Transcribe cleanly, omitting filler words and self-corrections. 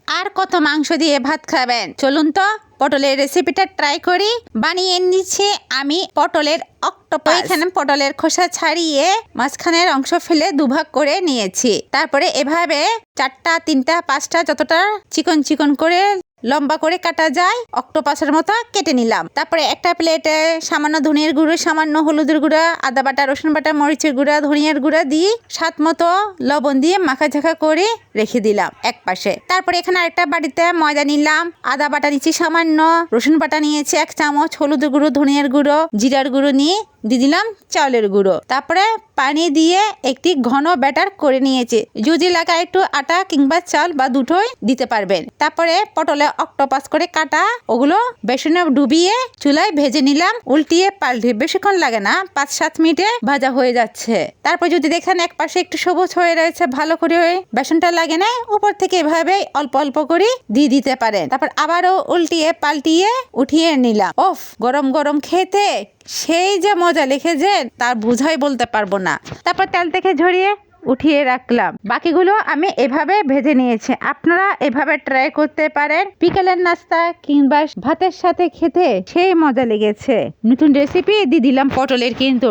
আর কত মাংস দিয়ে ভাত খাবেন? চলুন তো পটলের রেসিপিটা ট্রাই করি। বানিয়ে নিচ্ছি আমি পটলের অক্টোপাস। এখানে পটলের খোসা ছাড়িয়ে মাঝখানের অংশ ফেলে দুভাগ করে নিয়েছি। তারপরে এভাবে 4টা 3টা 5টা যতটা চিকন চিকন করে লম্বা করে কাটা যায় অক্টোপাসের মতো কেটে নিলাম। তারপরে একটা প্লেটে সামান্য ধনিয়ার গুঁড়ো, সামান্য হলুদের গুঁড়া, আদা বাটা, রসুন বাটা, মরিচের গুঁড়া, ধনিয়ার গুঁড়া দিয়ে স্বাদ মতো লবণ দিয়ে মাখাঝাখা করে রেখে দিলাম এক পাশে। তারপরে এখানে আরেকটা বাড়িতে ময়দা নিলাম, আদা বাটা নিচ্ছি সামান্য, রসুন বাটা নিয়েছি 1 চামচ, হলুদের গুঁড়ো, ধনিয়ার গুঁড়ো, জিরার গুঁড়ো নিয়ে দিয়ে দিলাম চাউলের গুঁড়ো। তারপরে পানি দিয়ে একটি ঘন ব্যাটার করে নিয়েছি। যদি লাগা একটু আটা কিংবা চাল বা দুটোই দিতে পারবেন। তারপরে পটলে অক্টোপাস করে কাটা ওগুলো বেসনে ডুবিয়ে চুলায় ভেজে নিলাম, উল্টিয়ে পাল্টিয়ে। বেশিক্ষণ লাগে না, 5-7 মিনিটে ভাজা হয়ে যাচ্ছে। তারপর যদি দেখেন এক পাশে একটু সবুজ হয়ে রয়েছে, ভালো করে বেসনটা লাগে না, উপর থেকে এভাবে অল্প অল্প করে দিয়ে দিতে পারেন। তারপর আবারও উল্টিয়ে পাল্টিয়ে উঠিয়ে নিলাম। ওফ, গরম গরম খেতে সেই যে মজা লিখেছে তার বুঝাই বলতে পারবো না। তারপর তেল থেকে ঝরিয়ে উঠিয়ে রাখলাম। বাকিগুলো আমি এভাবে ভেজে নিয়েছি। আপনারা এভাবে ট্রাই করতে পারেন। বিকেলের নাস্তা কিংবা ভাতের সাথে খেতে সেই মজা লেগেছে। নতুন রেসিপি দিয়ে দিলাম পটলের কিন্তু।